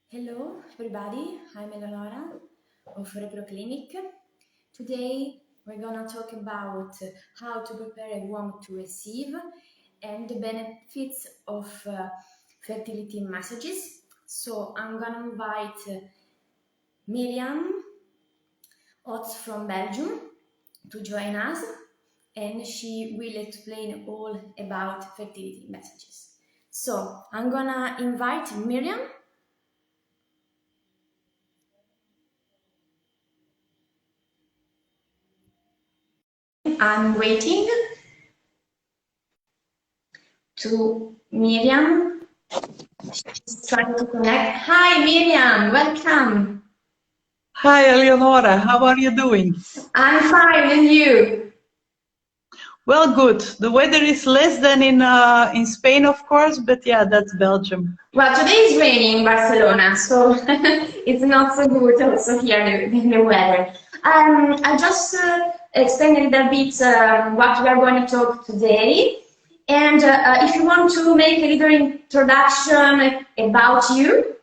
Hello, everybody. I'm Eleonora of Repro Clinic. Today, we're gonna talk about how to prepare a womb to receive and the benefits of fertility massages. So, I'm gonna invite Miriam Otz from Belgium to join us, and she will explain all about fertility messages. So, I'm gonna invite Miriam. I'm waiting to Miriam. She's trying to connect. Hi, Miriam. Welcome. Hi, Eleonora. How are you doing? I'm fine, and you? Well, good. The weather is less than in Spain, of course, but yeah, that's Belgium. Well, today is raining in Barcelona, so it's not so good also here in the weather. I just explained a little bit what we are going to talk today. And if you want to make a little introduction about you.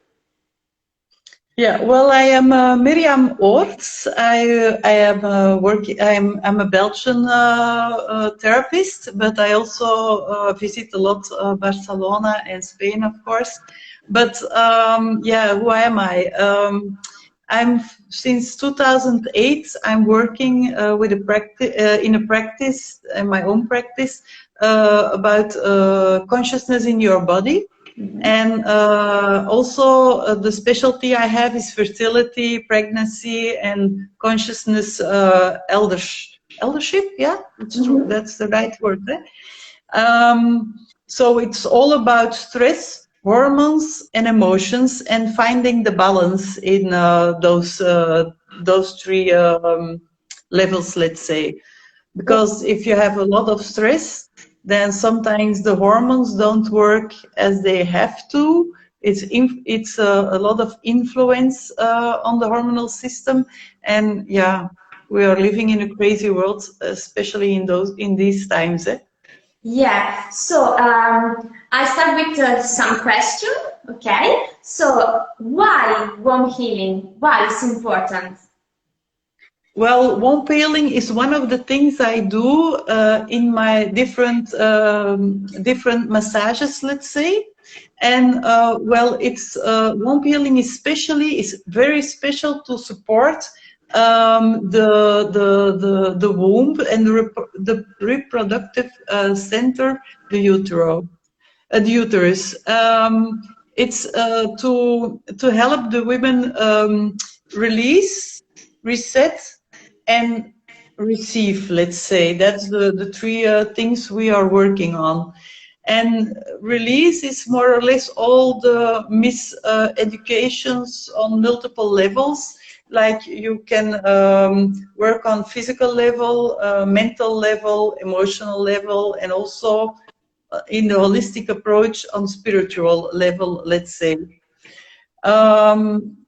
Yeah, well, I am Miriam Oorts. I am I'm a Belgian therapist, but I also visit a lot Barcelona and Spain, of course. But yeah, who am I? I'm since 2008. I'm working with a practice in a practice, in my own practice, about consciousness in your body. And also the specialty I have is fertility, pregnancy, and consciousness eldership. Yeah, it's true. That's the right word. So it's all about stress, hormones, and emotions, and finding the balance in those three levels, let's say. Because if you have a lot of stress, then sometimes the hormones don't work as they have to. It's a lot of influence on the hormonal system, and yeah, we are living in a crazy world, especially in these times. Yeah, so I start with some question, okay? So why womb healing? Why it's important? Well, womb healing is one of the things I do in my different massages, let's say. And well, it's womb healing is very special to support the womb and the reproductive center, the uterus. It's to help the women release, reset, and receive. Let's say that's the three things we are working on. And release is more or less all the miseducations on multiple levels. Like you can work on physical level, mental level, emotional level, and also in the holistic approach on spiritual level, let's say. Womb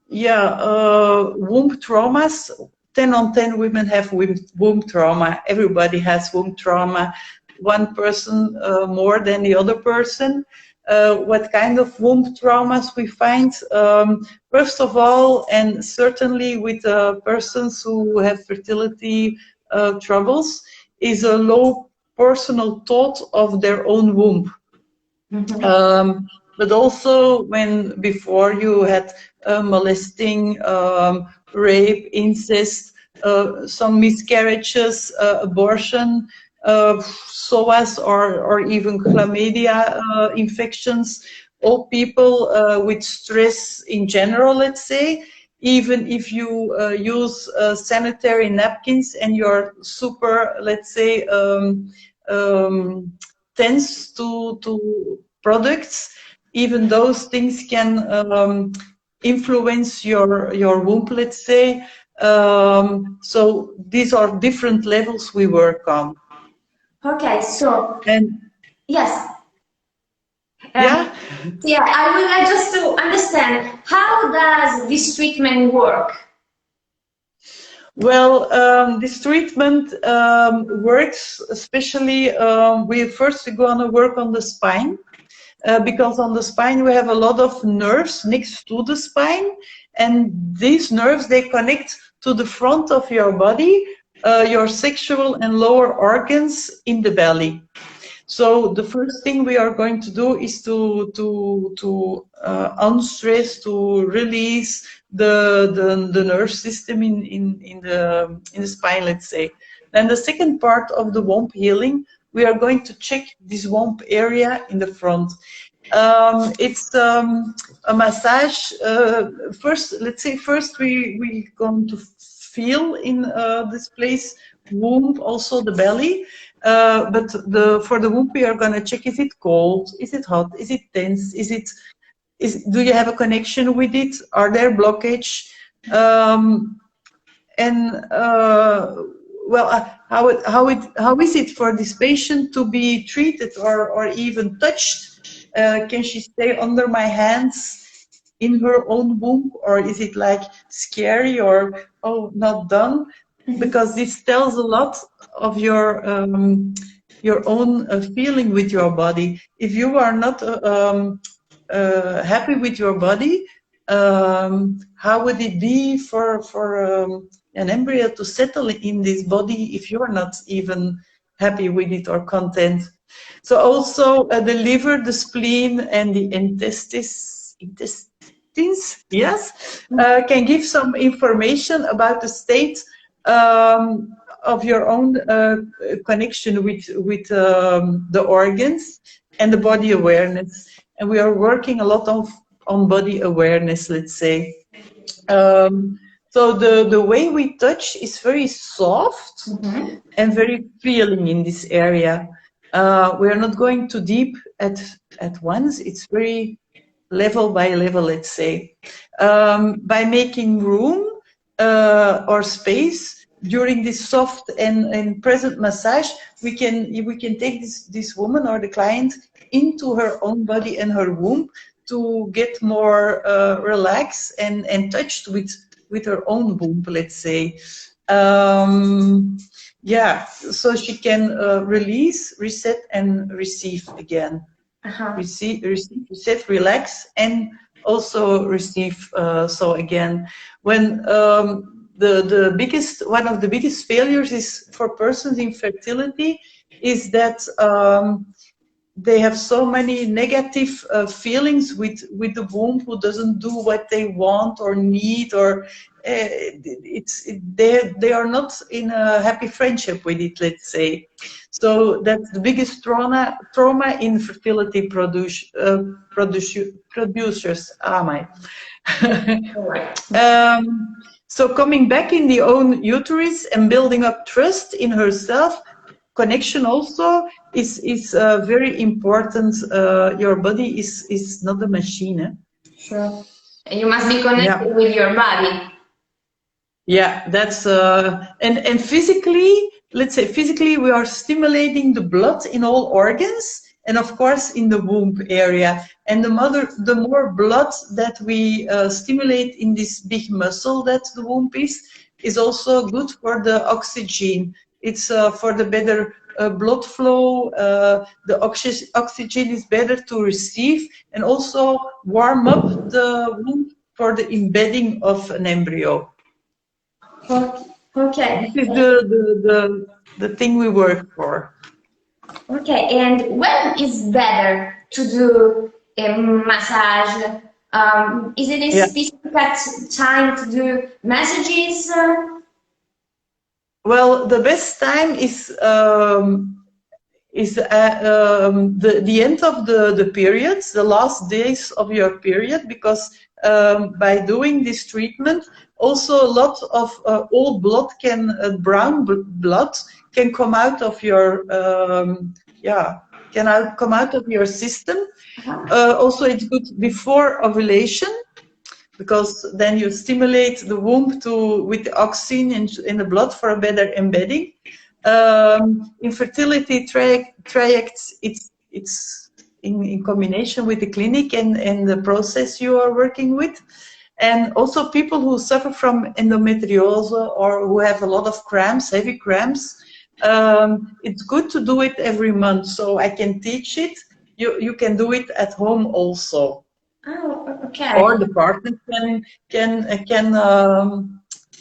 traumas. 10 on 10 women have womb trauma. Everybody has womb trauma. One person more than the other person. What kind of womb traumas we find? First of all, and certainly with persons who have fertility troubles, is a low personal thought of their own womb. But also when before you had molesting, rape, incest, some miscarriages, abortion, SOAS or even chlamydia infections, all people with stress in general, let's say. Even if you use sanitary napkins and you're super, let's say, tense to products, even those things can influence your womb, let's say. So these are different levels we work on. Okay, so yes. Yeah. Yeah, I would like just to understand, how does this treatment work? Well, this treatment works, especially we're first going to work on the spine. because on the spine we have a lot of nerves next to the spine, and these nerves, they connect to the front of your body, your sexual and lower organs in the belly. So the first thing we are going to do is to unstress, to release the nerve system in the spine, let's say. Then the second part of the womb healing, we are going to check this womb area in the front. It's a massage. First, let's say we're going to feel in this place, womb, also the belly. But for the womb, we are going to check, is it cold, is it hot, is it tense, do you have a connection with it, are there blockage, well, how is it for this patient to be treated or even touched? Can she stay under my hands in her own womb, or is it like scary or, oh, not done? Because this tells a lot of your own feeling with your body. If you are not happy with your body, how would it be for an embryo to settle in this body if you are not even happy with it or content? So also the liver, the spleen, and the intestines, yes, can give some information about the state of your own connection with the organs and the body awareness. And we are working a lot on body awareness, let's say. So the way we touch is very soft and very feeling in this area. We are not going too deep at once. It's very level by level, let's say. By making room or space during this soft and present massage, we can take this woman or the client into her own body and her womb to get more relaxed and touched with her own womb, let's say. Yeah, so she can release, reset, and receive again. Receive, reset, relax, and also receive. So again, when one of the biggest failures is for persons in fertility is that they have so many negative feelings with the womb, who doesn't do what they want or need, or they are not in a happy friendship with it, let's say. So that's the biggest trauma in fertility producers. So coming back in the own uterus and building up trust in herself, connection also is very important. Your body is not a machine. Sure. And you must be connected with your body. Yeah, that's and physically, let's say physically, we are stimulating the blood in all organs, and of course in the womb area. And the more blood that we stimulate in this big muscle that the womb is also good for the oxygen. It's for the better blood flow. The oxygen is better to receive, and also warm up the womb for the embedding of an embryo. Okay. This is the thing we work for. Okay, and when is better to do a massage? Is it a specific time to do massages? Well, the best time is the end of the periods, the last days of your period, because by doing this treatment, also a lot of old blood brown blood can come out of your come out of your system. Also, it's good before ovulation, because then you stimulate the womb with the oxygen in the blood for a better embedding. Infertility triads, it's in combination with the clinic and the process you are working with. And also people who suffer from endometriosis or who have a lot of cramps, heavy cramps, it's good to do it every month. So I can teach it you can do it at home also. Oh, okay. Or the partner can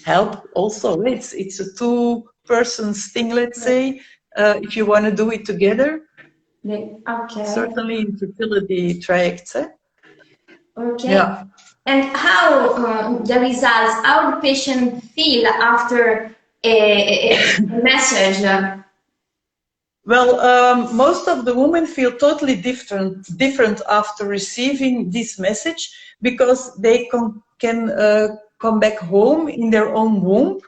help also. It's a two-persons thing, let's say. If you want to do it together, Okay. certainly in fertility triads. Okay. Yeah. And how the results, how the patient feel after a message? Well, most of the women feel totally different after receiving this message, because they can come back home in their own womb.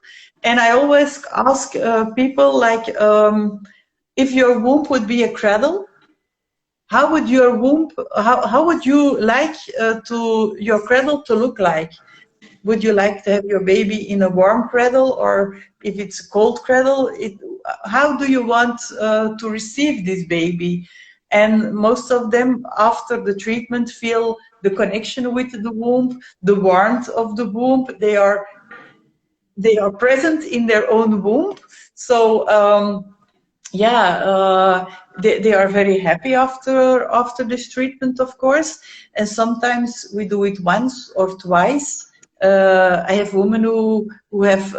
And I always ask people, like, if your womb would be a cradle, how would your womb, how would you like to your cradle to look like? Would you like to have your baby in a warm cradle, or if it's a cold cradle? How do you want to receive this baby? And most of them, after the treatment, feel the connection with the womb, the warmth of the womb. They are present in their own womb. So they are very happy after this treatment, of course. And sometimes we do it once or twice. I have women who have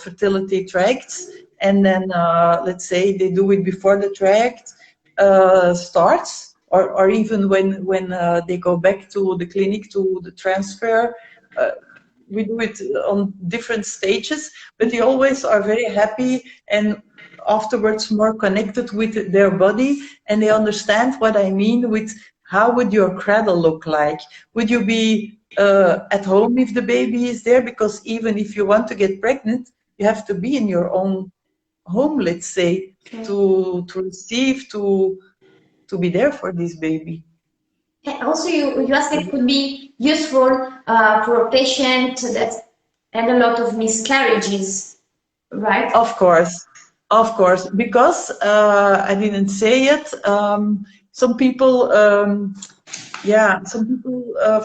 fertility tracts, and then let's say they do it before the tract starts, or even when they go back to the clinic to the transfer. We do it on different stages, but they always are very happy and afterwards more connected with their body, and they understand what I mean with how would your cradle look like. Would you be at home if the baby is there? Because even if you want to get pregnant, you have to be in your own home, let's say, to receive, to be there for this baby. Also, you asked it could be useful for a patient that had a lot of miscarriages, right? Of course, because I didn't say it. Some people,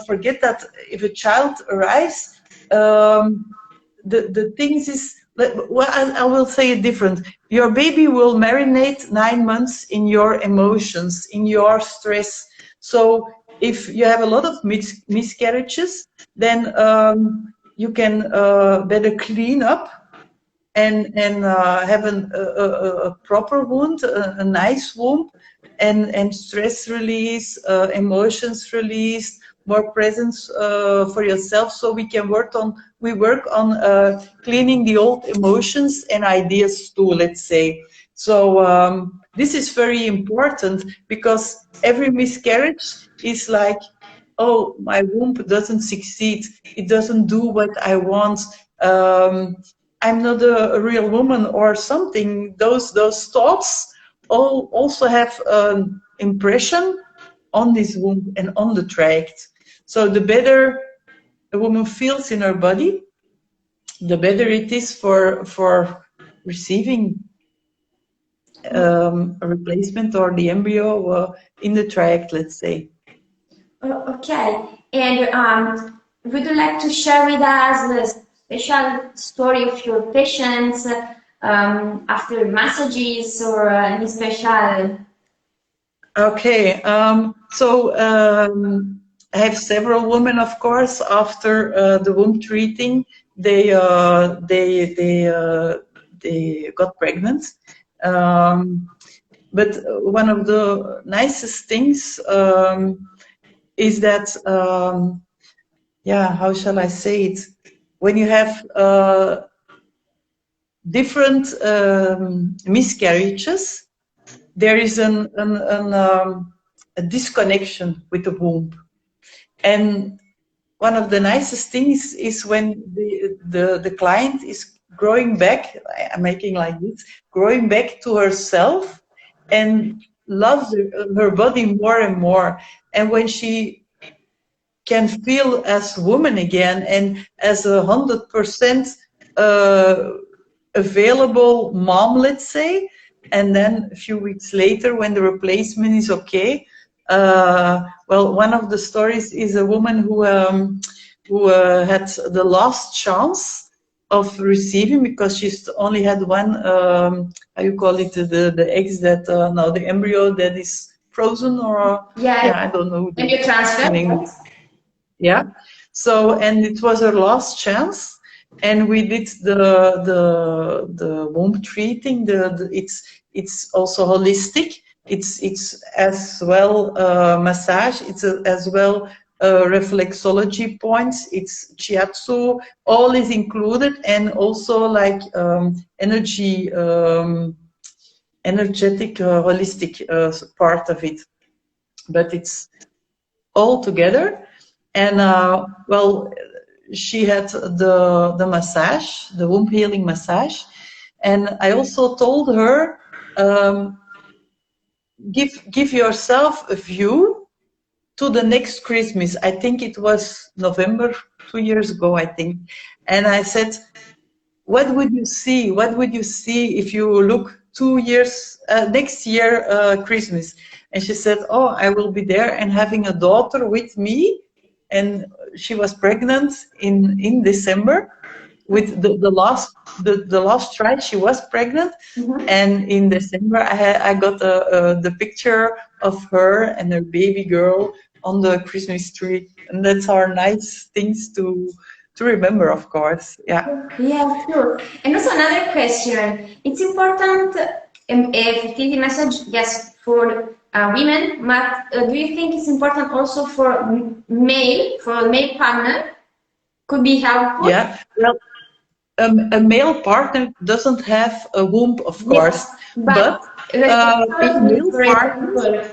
forget that if a child arrives, the things is. Well, I will say it different. Your baby will marinate 9 months in your emotions, in your stress. So if you have a lot of miscarriages, then you can better clean up and have a proper wound, a nice wound, and stress release, emotions released, more presence for yourself. So we work on cleaning the old emotions and ideas too, let's say. So this is very important, because every miscarriage is like, oh, my womb doesn't succeed, it doesn't do what I want, I'm not a real woman or something. Those thoughts also have an impression on this womb and on the tract. So the better a woman feels in her body, the better it is for receiving a replacement or the embryo in the tract, let's say. Okay, and would you like to share with us the special story of your patients after massages, or any special? Okay, I have several women, of course, after the womb treating, they got pregnant. But one of the nicest things is that, how shall I say it? When you have different miscarriages, there is a disconnection with the womb. And one of the nicest things is when the client is growing back, I'm making like this, growing back to herself and loves her body more and more. And when she can feel as woman again and as 100% available mom, let's say, and then a few weeks later when the replacement is okay. Well, one of the stories is a woman who had the last chance of receiving, because she's only had one, how you call it, the eggs that, no, the embryo that is frozen or Yeah, I don't know and you transfer. in English. Yeah. So, and it was her last chance, and we did the womb treating. It's also holistic. It's as well massage. It's as well reflexology points. It's shiatsu. All is included, and also like energetic holistic part of it. But it's all together. And well, she had the massage, the womb healing massage, and I also told her, give yourself a view to the next Christmas. I think it was November 2 years ago, I think. And I said, what would you see? What would you see if you look 2 years next year Christmas? And she said, oh, I will be there and having a daughter with me. And she was pregnant in December with the last try. She was pregnant, and in December I got the picture of her and her baby girl on the Christmas tree, and that's our nice things to remember, of course. Yeah. Yeah, sure. And also another question. It's important, fertility message, yes, for women, but do you think it's important also for for a male partner? Could be helpful? Yeah. Well, a male partner doesn't have a womb, of course, but in male partners,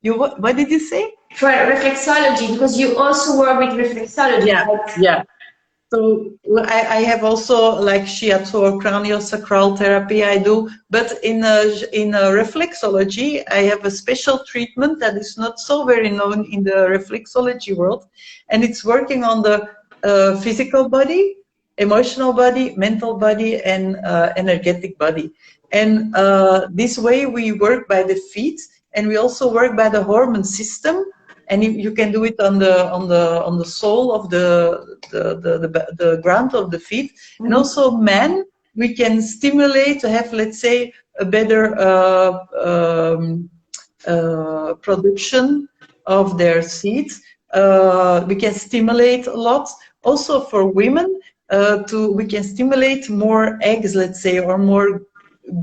what did you say? For reflexology, because you also work with reflexology. Yeah, right? yeah. So I have also like shiatsu or craniosacral therapy I do, but in reflexology I have a special treatment that is not so very known in the reflexology world, and it's working on the physical body, emotional body, mental body, and energetic body. And this way we work by the feet, and we also work by the hormone system. And you can do it on the sole of the ground of the feet, and also men. We can stimulate to have, let's say, a better production of their seeds. We can stimulate a lot. Also for women, we can stimulate more eggs, let's say, or more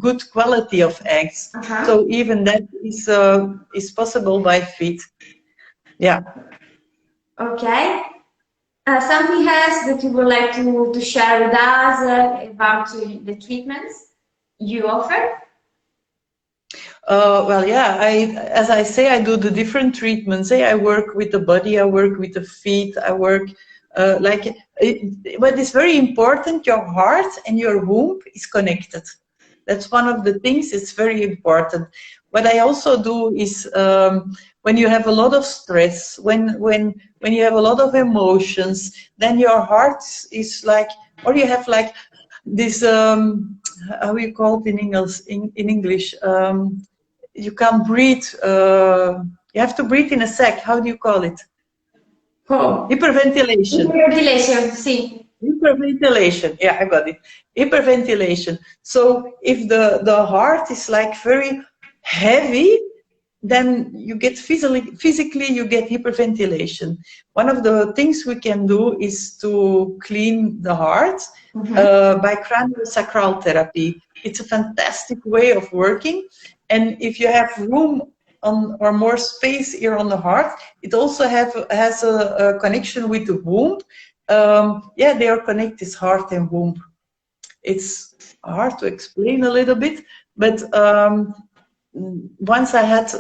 good quality of eggs. So even that is possible by feet. Yeah. Okay. Something else that you would like to share with us about the treatments you offer? Well, yeah, as I say, I do the different treatments. I work with the body, I work with the feet, I work what is very important, your heart and your womb is connected. That's one of the things, it's very important. What I also do is when you have a lot of stress, when you have a lot of emotions, then your heart is like, or you have like this, how you call it in English? You can't breathe. You have to breathe in a sac. How do you call it? Oh. Hyperventilation. Hyperventilation, see. Hyperventilation, yeah, I got it. Hyperventilation. So if the heart is like very heavy, then you get physically you get hyperventilation. One of the things we can do is to clean the heart by craniosacral therapy. It's a fantastic way of working, and if you have room or more space here on the heart, it also has a connection with the womb. Yeah, they are connected, heart and womb. It's hard to explain a little bit, but once I had,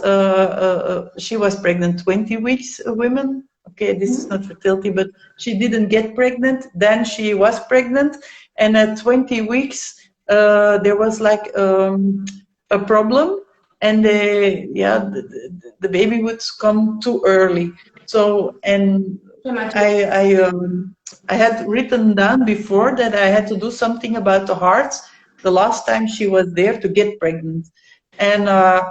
she was pregnant 20 weeks, a woman. Okay, this is not fertility, but she didn't get pregnant. Then she was pregnant, and at 20 weeks, there was like a problem, and the baby would come too early. So, and I had written down before that I had to do something about the heart the last time she was there to get pregnant. And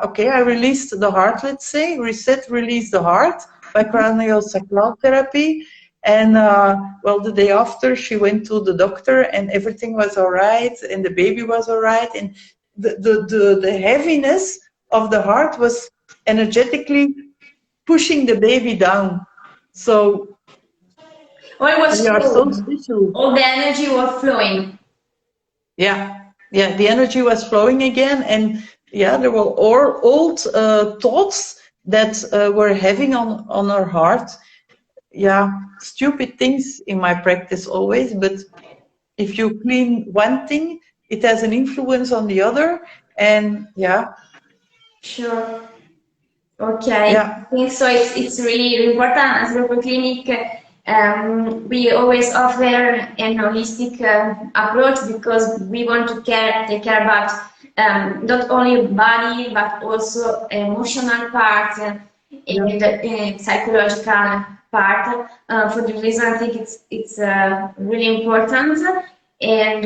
okay, I released the heart, let's say, release the heart by craniosacral therapy. And well, the day after, she went to the doctor and everything was all right, and the baby was all right. And the heaviness of the heart was energetically pushing the baby down. So All was we are so flowing. special. All the energy was flowing. Yeah, yeah, the energy was flowing again, and yeah, there were all old thoughts that were having on our heart. Yeah, stupid things in my practice always, but if you clean one thing, it has an influence on the other, and yeah. Sure. Okay, Yeah. I think so. It's really important as Local Clinic. We always offer an holistic approach because we want to take care about not only body but also emotional part and psychological part. For the reason, I think it's really important. And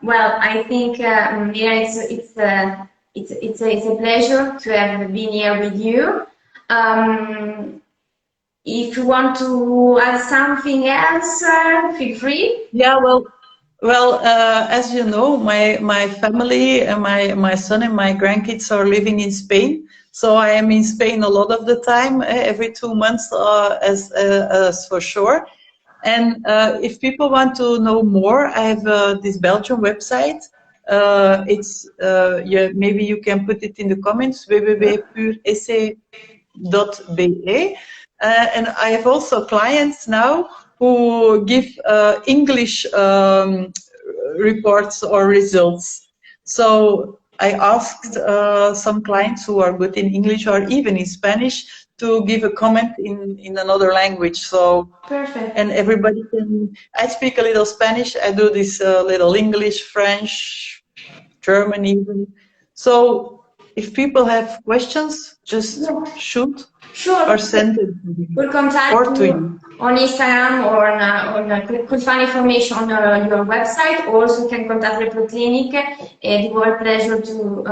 well, I think Mira, it's a pleasure to have been here with you. If you want to add something else, feel free. Yeah, well, as you know, my family and my son and my grandkids are living in Spain. So I am in Spain a lot of the time, every 2 months, as for sure. And if people want to know more, I have this Belgian website. It's yeah, maybe you can put it in the comments, www.puresse.be. And I have also clients now who give English reports or results. So I asked some clients who are good in English or even in Spanish to give a comment in another language. So Perfect. and everybody can. I speak a little Spanish. I do this little English, French, German even. So if people have questions, just shoot Sure. or send it We'll contact or to you you. on Instagram or could find information on your website. Also, you can contact Repro Clinic. It was a pleasure to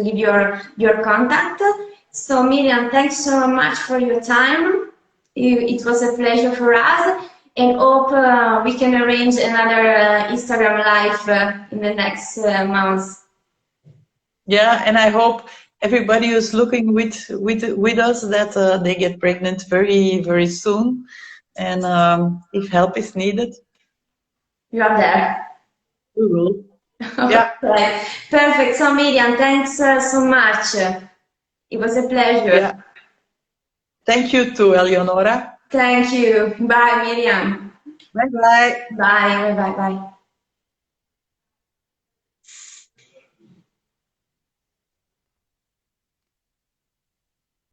give your contact. So, Miriam, thanks so much for your time. It was a pleasure for us, and hope we can arrange another Instagram live in the next months. Yeah, and I hope everybody who's looking with us that they get pregnant very soon, and if help is needed, You are there. we will. Yeah. Okay. Perfect. So, Miriam, thanks so much. It was a pleasure. Yeah. Thank you too, Eleonora. Thank you. Bye, Miriam. Bye bye. Bye. Bye. Bye.